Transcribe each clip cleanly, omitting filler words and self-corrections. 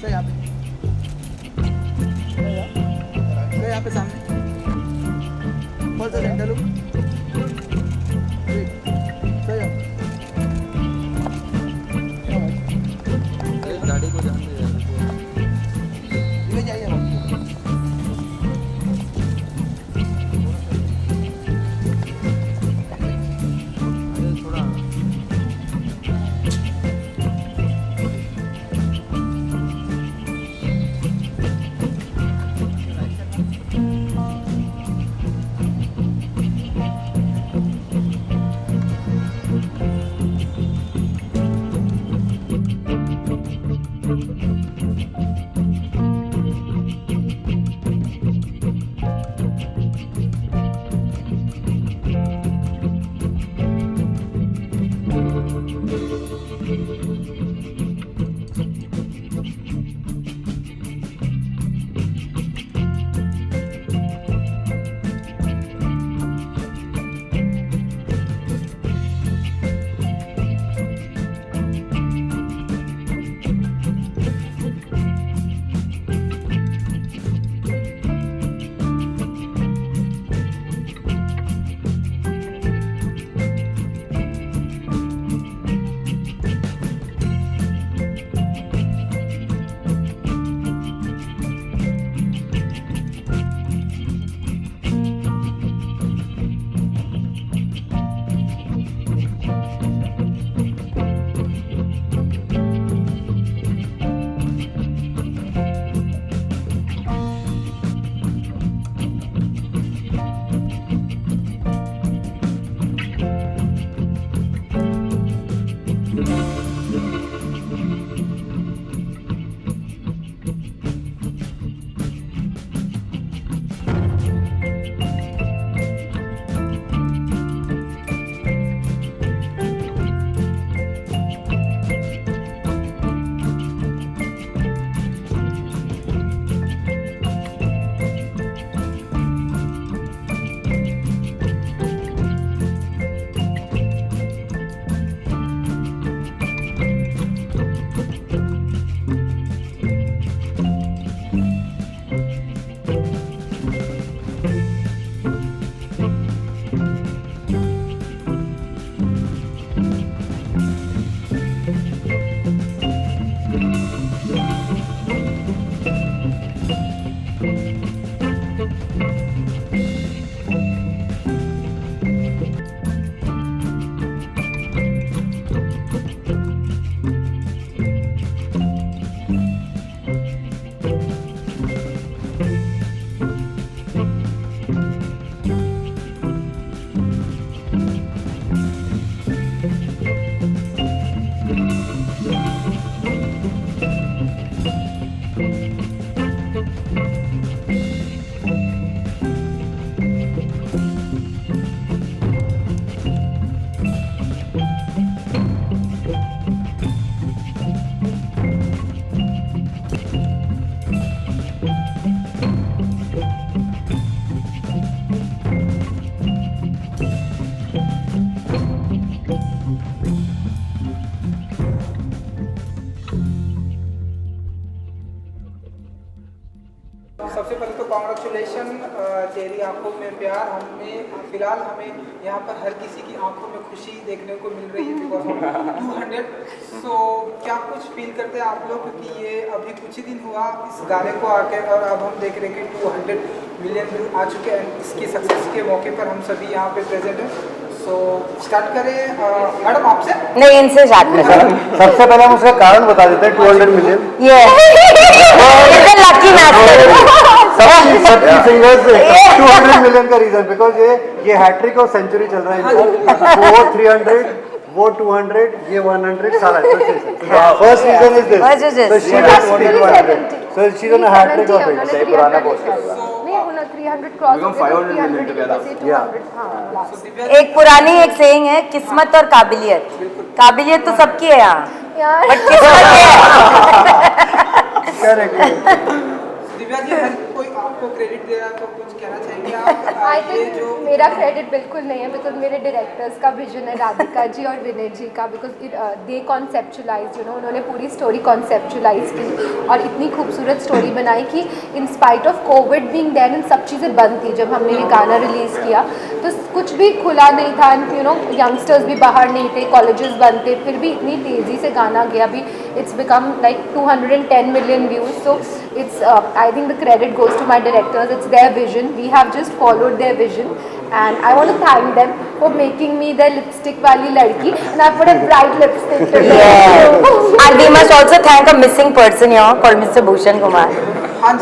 Sir यहाँ पे सामने बोल सर सेंटर लुक सर गाड़ी को जाने दे ये जाइए थोड़ा सबसे पहले तो कॉन्ग्रेचुलेशन तेरी आंखों में प्यार हमें फिलहाल हमें यहाँ पर हर किसी की आंखों में खुशी देखने को मिल रही है बिकॉज 200 सो क्या कुछ फील करते हैं आप लोग क्योंकि ये अभी कुछ ही दिन हुआ इस गाने को आके और अब हम देख रहे हैं कि 200 मिलियन व्यू आ चुके हैं इसकी सक्सेस के मौके पर हम सभी यहाँ पे प्रेजेंट हैं सो स्टार्ट करें मैडम आपसे नहीं इनसे स्टार्ट करें सबसे पहले हम उसका कारण बता देते हैं 200 मिलियन ये लकी सबकी सिंगर्स 200 मिलियन का रीजन बिकॉज ये हैट्रिक और सेंचुरी चल रहा है वो 300 वो 200 ये 100 सारा first reason is this so she got 100 so she's on a hat trick of it सही पुराना पोस्ट नहीं होना 300 क्रॉस हो गया 500 मिलियन टुगेदर 200 हां एक पुरानी एक सेइंग है किस्मत और काबिलियत तो सबकी है यहाँ बट किस्मत करेक्ट दिव्या जी हर कोई आपको क्रेडिट दे रहा है तो कुछ कहना चाहेंगे आप आई ये थिंक जो मेरा क्रेडिट बिल्कुल नहीं है, बिकॉज मेरे डायरेक्टर्स का विजन है, राधिका जी और विनय जी का, बिकॉज दे कॉन्सेप्चुलाइज, उन्होंने पूरी स्टोरी कॉन्सेप्चुलाइज की और इतनी खूबसूरत स्टोरी बनाई कि in spite of COVID being there इन सब चीज़ें बंद थी। जब हमने ये गाना रिलीज़ किया तो कुछ भी खुला नहीं था, यंगस्टर्स भी बाहर नहीं थे, कॉलेजेस बंद थे, फिर भी इतनी तेज़ी से गाना गया। अभी it's become like 210 million views, so it's I think the credit goes to my directors. It's their vision. We have just followed their vision, and I want to thank them for making me the lipstick wali ladki, and I put a bright lipstick today. And we must also thank a missing person here called Mr. Bhushan Kumar,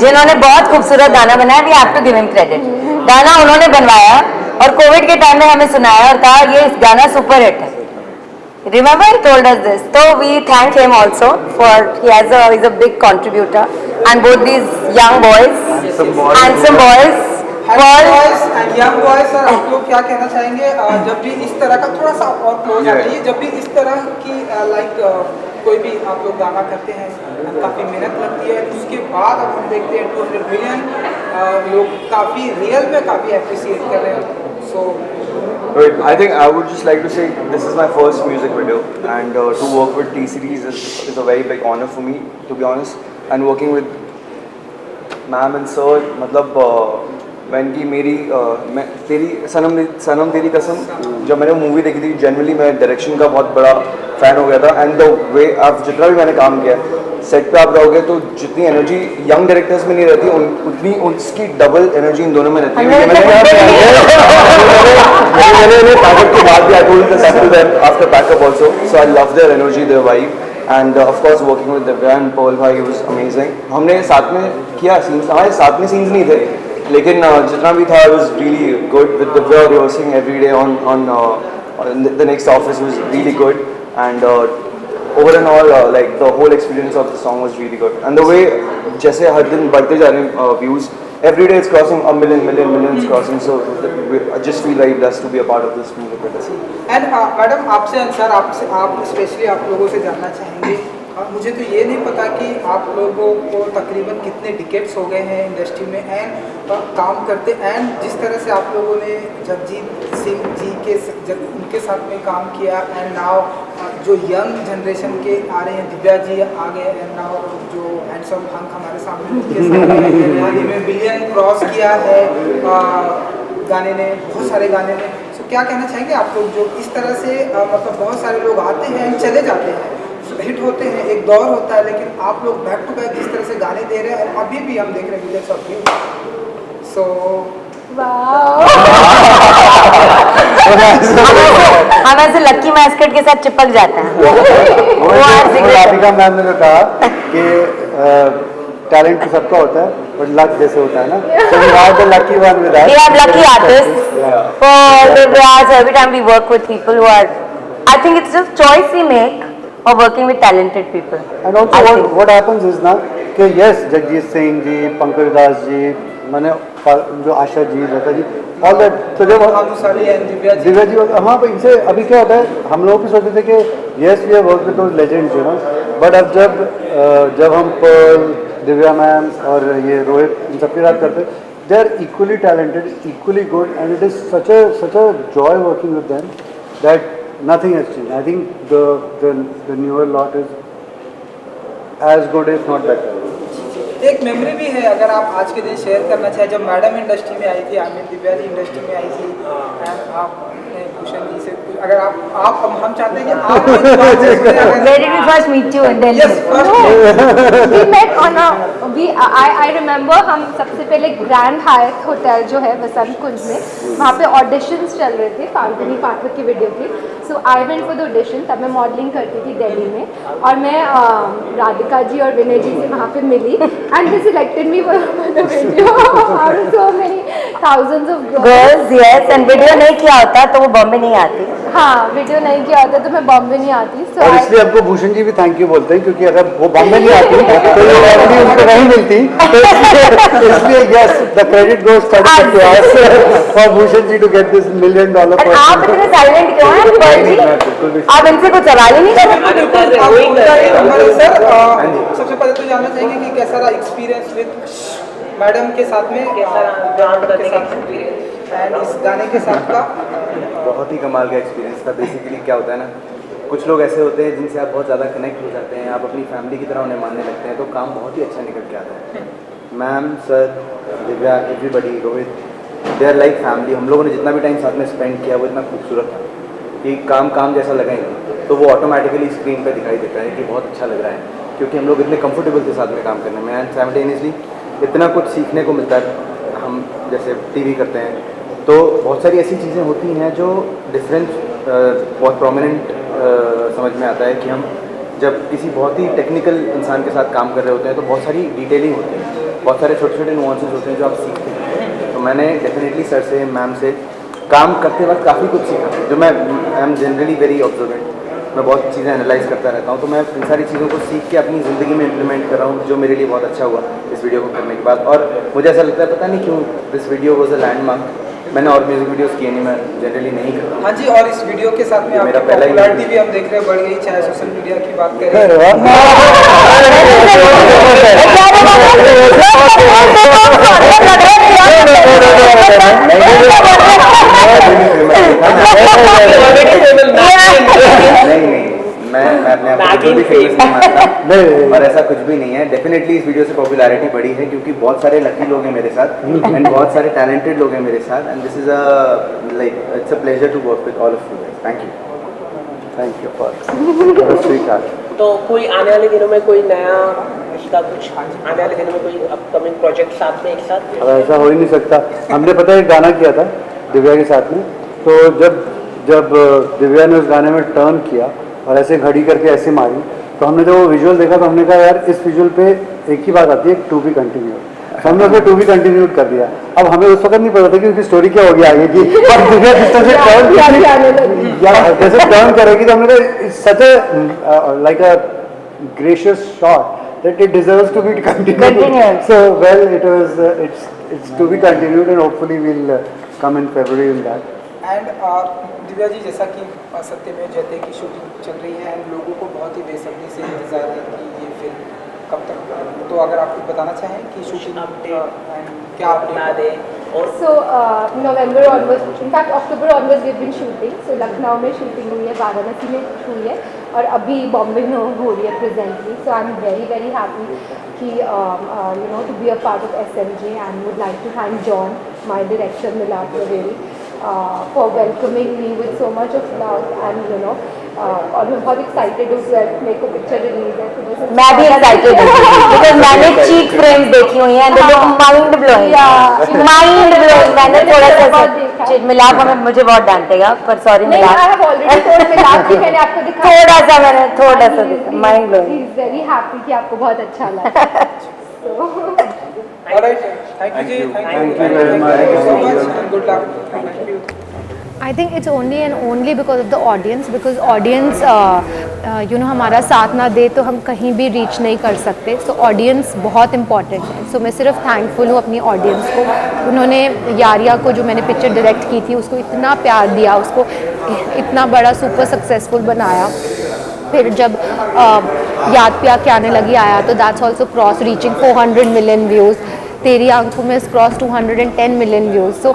जिन्होंने बहुत खूबसूरत गाना बनाया. We have to give him credit. गाना उन्होंने बनवाया और Covid के टाइम में हमें सुनाया और कहा ये गाना सुपर हिट है. Remember he told us this. So we thank him also for he's a big contributor, and both these young boys, handsome boys, boys and young boys. Sir आप लोग क्या कहना चाहेंगे जब भी इस तरह का, थोड़ा सा और क्लोज आ जाइए, जब भी इस तरह की कोई भी आप लोग गाना करते हैं काफ़ी मेहनत लगती है, उसके बाद अब हम देखते हैं 200 मिलियन लोग काफ़ी रियल में काफ़ी अप्रिशिएट कर रहे हैं. सो Right, I think I would just like to say this is my first music video, and to work with T-Series is a very big honor for me, to be honest. And working with ma'am and sir, मतलब when की मेरी मैं सनम तेरी कसम जब मैंने movie देखी थी, जनरली मैं डायरेक्शन का बहुत बड़ा फ़ैन हो गया था. एंड द वे आप जितना भी मैंने काम किया सेट पे आप रहोगे तो जितनी एनर्जी यंग डायरेक्टर्स में नहीं रहती उतनी उसकी डबल एनर्जी इन दोनों में रहती है. मैंने पैकअप के बाद भी I told them after packup also, so I love their energy, their vibe. And of course working with Divya and Paul भाई वाज अमेजिंग. हमने साथ में किया सीन्स, हमारे साथ में सीन्स नहीं थे लेकिन जितना भी था was really good. With Divya rehearsing every day on the next office was really good. And over and all like the whole experience of the song was really good. And the way जैसे हर दिन बढ़ते जा रहे हैं views, every day it's crossing a millions crossing, so I just feel very blessed to be a part of this music video. And madam आपसे sir आप specially आप लोगों से जानना चाहेंगे, मुझे तो ये नहीं पता कि आप लोगों को तकरीबन कितने डिकेट्स हो गए हैं इंडस्ट्री में एंड काम करते, एंड जिस तरह से आप लोगों ने जगजीत सिंह जी उनके साथ में काम किया, एंड नाउ जो यंग जनरेशन के आ रहे हैं, दिव्या जी आ गए, एंड नाउ जो हैंडसम हंक हमारे सामने उनके सामने में बिलियन क्रॉस किया है गाने ने, बहुत सारे गाने में. सो क्या कहना चाहेंगे आप लोग जो इस तरह से मतलब बहुत सारे लोग आते हैं चले जाते हैं, हिट होते हैं, एक दौर होता है, लेकिन आप लोग बैक टू बैक जिस तरह से गाने दे रहे हैं और अभी भी हम देख रहे हैं मिलियंस ऑफ व्यू. सो हम ऐसे लक्की मैस्कट के साथ चिपक जाते हैं. राधिका मैम ने तो कहा कि टैलेंट तो सबका होता है बट लक जैसे होता है ना, so we are the lucky one with that. We have lucky artists. For Divyas, every time we work with people who are, I think it's just choice we make of working with talented people. And also what happens is ना कि yes Jagjit Singh ji, Pankaj Das ji, मैंने जो Asha ji, Lata ji, all that, तो जब दिव्या जी हाँ पर इनसे अभी क्या होता है, हम लोग भी सोचते थे कि yes we have worked with those legends, you know, but अब जब हम दिव्या मैम और ये रोहित इन सबके साथ करते, they are equally talented, equally good, and it is such a joy working with them that nothing has changed. I think the newer lot is as good if not better. एक memory भी है अगर आप आज के दिन share करना चाहें, जब मैडम इंडस्ट्री में आई थी, I mean Divya ji industry में आई थी, एंड आपने भूषण जी से अगर आप हम चाहते हैं कि आप Where did we first meet you and then? Yes, first we met on I remember हम सबसे पहले ग्रैंड हायत होटल जो है वसंत कुंज में, वहाँ पे ऑडिशंस चल रहे थे, फाल्गुनी पाठक की वीडियो थी. So I went for the audition. तब मैं मॉडलिंग करती थी दिल्ली में, और मैं राधिका जी और विनय जी से वहाँ पे मिली, and they selected me for the video out of so many thousands of girls. Yes, and video नहीं किया होता तो वो बॉम्बे नहीं आती. हाँ, वीडियो नहीं किया होता तो मैं बॉम्बे नहीं आती. सो और इसलिए हमको भूषण जी भी थैंक यू बोलते हैं, क्योंकि अगर वो बॉम्बे नहीं आती तो ये ऑलरेडी उनको नहीं मिलती, तो इसलिए yes the credit goes for Bhushan ji to get this $1 million. आप इतने साइलेंट क्यों हैं पर जी? आप इनसे कुछ सवाल ही नहीं करते. सर सबसे पहले तो जानना चाहेंगे कि कैसा रहा एक्सपीरियंस विद मैडम के साथ में, एंड इस गाने के साथ का बहुत ही कमाल का एक्सपीरियंस था। बेसिकली क्या होता है ना, कुछ लोग ऐसे होते हैं जिनसे आप बहुत ज़्यादा कनेक्ट हो जाते हैं, आप अपनी फैमिली की तरह उन्हें मानने लगते हैं, तो काम बहुत ही अच्छा निकल के आता है। Ma'am, sir, Divya, everybody, Rohit, they are like family. हम लोगों ने जितना भी टाइम साथ में स्पेंड किया वो इतना खूबसूरत था कि काम जैसा लगा ही नहीं, तो वो ऑटोमेटिकली स्क्रीन पर दिखाई देता है कि बहुत अच्छा लग रहा है, क्योंकि हम लोग इतने कंफर्टेबल थे साथ में काम करने में, एंड साइमल्टेनियसली इतना कुछ सीखने को मिलता है। हम जैसे टीवी करते हैं तो बहुत सारी ऐसी चीज़ें होती हैं जो डिफरेंस बहुत प्रोमिनेंट समझ में आता है कि हम जब किसी बहुत ही टेक्निकल इंसान के साथ काम कर रहे होते हैं तो बहुत सारी डिटेलिंग होती है, बहुत सारे छोटे छोटे नुआंसेस होते हैं जो आप सीखते हैं। तो मैंने डेफिनेटली सर से, मैम से काम करते वक्त काफ़ी कुछ सीखा, जो मैं I am generally very observant, मैं बहुत चीज़ें एनालाइज करता रहता हूँ, तो मैं इन सारी चीज़ों को सीख के अपनी ज़िंदगी में इम्प्लीमेंट कर रहा हूँ, जो मेरे लिए बहुत अच्छा हुआ इस वीडियो को करने के बाद। और मुझे ऐसा लगता है, पता नहीं क्यों, this video was a landmark. मैंने और म्यूजिक वीडियोस किए नहीं, मैं जनरली नहीं करता। हाँ जी, और इस वीडियो के साथ में मेरा आपकी पहला ही पॉपुलैरिटी भी हम देख रहे हैं बढ़ गई, चाहे सोशल मीडिया की बात करें। नहीं, मैं अपने आप को भी फेमस नहीं मानता, और ऐसा कुछ भी नहीं है। डेफिनेटली इस वीडियो से पॉपुलैरिटी बढ़ी है क्योंकि बहुत सारे लकी लोग हैं मेरे साथ एंड बहुत सारे टैलेंटेड लोग हैं मेरे साथ, and this is it's a pleasure to work with all of you guys. Thank you for स्वीकार। तो कोई आने वाले दिनों में कोई नया इसका कुछ आने वाले दिनों में कोई अपकमिंग प्रोजेक्ट साथ में एक साथ? अब ऐसा हो ही नहीं सकता। हमने पता है एक गाना किया था दिव्या के साथ में, तो जब दिव्या ने उस गाने में टर्न किया और ऐसे घड़ी करके ऐसे मारी, तो हमने जब वो विजुअल देखा तो हमने कहा यार इस विजुअल पे एक ही बात आती है, टू बी कंटिन्यू। तो हमने उसको टू बी कंटिन्यूड कर दिया। अब हमें उस वक्त नहीं पता था कि उसकी स्टोरी क्या होगी आगे की, और दिव्या जिस तरह से टर्न जैसे टर्न करेगी, तो हमने कहा such a like a gracious shot that it deserves to be continued. So well, it's to be continued and hopefully we'll come in February in that. And Divya ji, जैसा कि सत्यमेव जयते की शूटिंग चल रही है एंड लोगों को बहुत ही बेसब्री से इंतजार है कि ये फिल्म कब तक, तो अगर आप कुछ बताना चाहें कि शूटिंग एंड क्या अपडेट दें। So November onwards, in fact October onwards we've been shooting. So Lucknow में शूटिंग हुई है, वाराणसी में हुई है और अभी बॉम्बे में हो रही है presently. So I'm very happy कि you know to be a part of SMJ and would like to thank John, my director Milad Zaveri, for welcoming me with so much of love and you know और मैं बहुत excited हूँ 12th मेरे को picture release है, तो बस मैं भी एक्साइटेड हूँ बिकॉज मैंने चीक फ्रेम्स देखी हुई हैं, तो माइंड ब्लोइंग, माइंड ब्लोइंग। मैंने थोड़ा सा मिलाप हमें मुझे बहुत डांटेगा, पर सॉरी नहीं, मिलाप, I have already told मिलाप कि मैंने आपको दिखाया थोड़ा सा मैंने थोड़ा सा देखा, mind blowing. He is very happy कि आपको बहुत अच्छा लगा। So Alright, thank you ji, thank you very much, thank you so much and good luck. Thank you. I think it's only and only because of the audience, because audience you know हमारा साथ ना दे तो हम कहीं भी reach नहीं कर सकते. So audience बहुत important है. So मैं सिर्फ थैंकफुल हूँ अपनी ऑडियंस को. उन्होंने यारिया को, जो मैंने पिक्चर डायरेक्ट की थी, उसको इतना प्यार दिया, उसको इतना बड़ा सुपर सक्सेसफुल बनाया. फिर जब याद प्या के आने लगी आया तो that's also cross reaching 400 million views. तेरी आंखों में क्रॉस 210 मिलियन व्यूज़. सो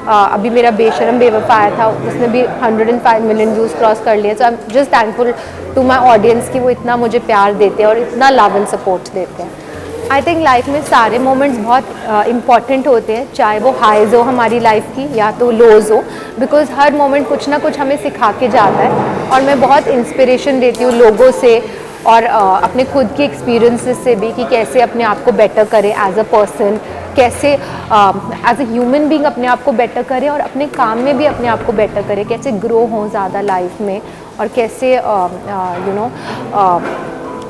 अभी मेरा बेशरम बेवफा आया था, उसने भी 105 मिलियन व्यूज़ क्रॉस कर लिए. So I am just thankful to my audience कि वो इतना मुझे प्यार देते हैं और इतना लव एंड सपोर्ट देते हैं. आई थिंक लाइफ में सारे मोमेंट्स बहुत इम्पॉर्टेंट होते हैं, चाहे वो हाईज़ हो हमारी लाइफ की या तो लोज़ हो, बिकॉज हर मोमेंट कुछ ना कुछ हमें सिखा के जाता है. और मैं बहुत इंस्पिरेशन देती हूँ लोगों से और अपने खुद के एक्सपीरियंसेस से भी कि कैसे अपने आप को बेटर करें एज अ पर्सन, कैसे एज अ ह्यूमन बीइंग अपने आप को बेटर करें और अपने काम में भी अपने आप को बेटर करें, कैसे ग्रो हों ज़्यादा लाइफ में और कैसे यू नो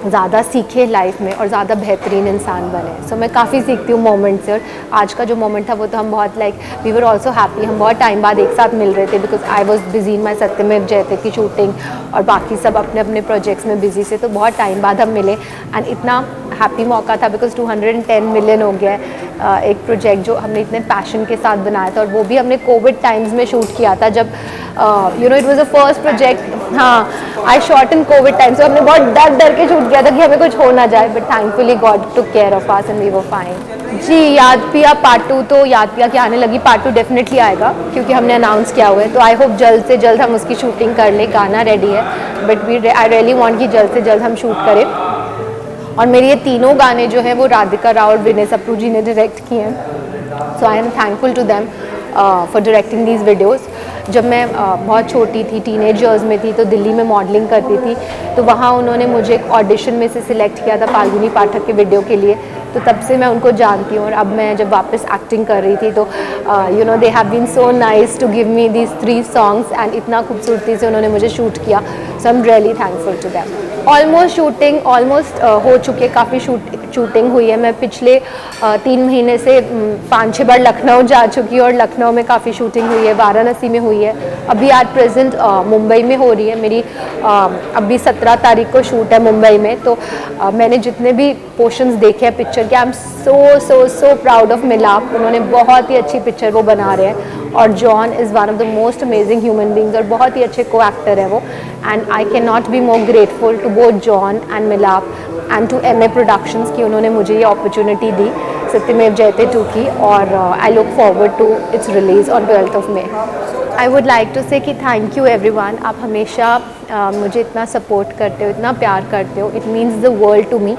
ज़्यादा सीखे लाइफ में और ज़्यादा बेहतरीन इंसान बने. सो मैं काफ़ी सीखती हूँ मोमेंट से. और आज का जो मोमेंट था वो तो हम बहुत वी वर ऑल्सो हैप्पी. हम बहुत टाइम बाद एक साथ मिल रहे थे because I was busy in my Satyamev Jayate की शूटिंग और बाकी सब अपने अपने प्रोजेक्ट्स में बिजी से. तो बहुत टाइम बाद हम मिले एंड इतना हैप्पी मौका था बिकॉज 210 मिलियन हो गया है एक प्रोजेक्ट जो हमने इतने पैशन के साथ बनाया था. और वो भी हमने कोविड टाइम्स में शूट किया था, जब you know it was a first project. हाँ, I shot in Covid time, so हमने बहुत डर के शूट किया था कि हमें कुछ हो ना जाए, but thankfully God took care of us and we were fine. जी, याद पिया पार्ट 2 तो याद पिया के आने लगी. पार्ट 2 डेफिनेटली आएगा क्योंकि हमने अनाउंस किया हुआ है, तो आई होप जल्द से जल्द हम उसकी शूटिंग कर ले. गाना रेडी है, बट आई रियली वांट कि जल्द से जल्द हम शूट करें. और मेरे ये तीनों गाने जो हैं वो राधिका राव और विनय सप्रू जी ने डायरेक्ट किए हैं. So I am thankful to them for directing these videos. जब मैं बहुत छोटी थी, टीनेज ईयर्स में थी, तो दिल्ली में मॉडलिंग करती थी, तो वहाँ उन्होंने मुझे एक ऑडिशन में से सिलेक्ट किया था फाल्गुनी पाठक के वीडियो के लिए. तो तब से मैं उनको जानती हूँ. और अब मैं जब वापस एक्टिंग कर रही थी तो you know they have been so nice to give me these 3 songs and इतना खूबसूरती से उन्होंने मुझे शूट किया. So I am really thankful to them. Almost shooting हो चुकी है, काफ़ी शूटिंग हुई है. मैं पिछले 3 महीने से 5-6 बार लखनऊ जा चुकी हूँ और लखनऊ में काफ़ी शूटिंग हुई है, वाराणसी में हुई है, अभी एट प्रेजेंट मुंबई में हो रही है मेरी. अभी 17 तारीख को शूट है मुंबई में. तो मैंने जितने भी पोर्शंस देखे हैं पिक्चर के, I am so proud of मिलाप. उन्होंने बहुत ही अच्छी पिक्चर वो बना रहे हैं. और John is one of the most amazing human beings और बहुत ही अच्छे को एक्टर है वो. And I can not be more grateful to both John and Milap and to MA productions की उन्होंने मुझे ये अपॉर्चुनिटी दी सत्यमेव जयते 2 की. और I look forward to its release on 12th May. I would like to say कि थैंक यू एवरीवन. आप हमेशा मुझे इतना सपोर्ट करते हो, इतना प्यार करते हो. It means the world to me.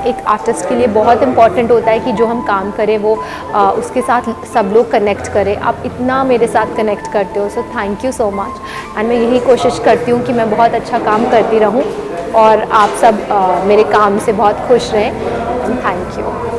एक आर्टिस्ट के लिए बहुत इंपॉर्टेंट होता है कि जो हम काम करें वो उसके साथ सब लोग कनेक्ट करें. आप इतना मेरे साथ कनेक्ट करते हो, so thank you so much. And मैं यही कोशिश करती हूँ कि मैं बहुत अच्छा काम करती रहूँ और आप सब मेरे काम से बहुत खुश रहें. Thank you.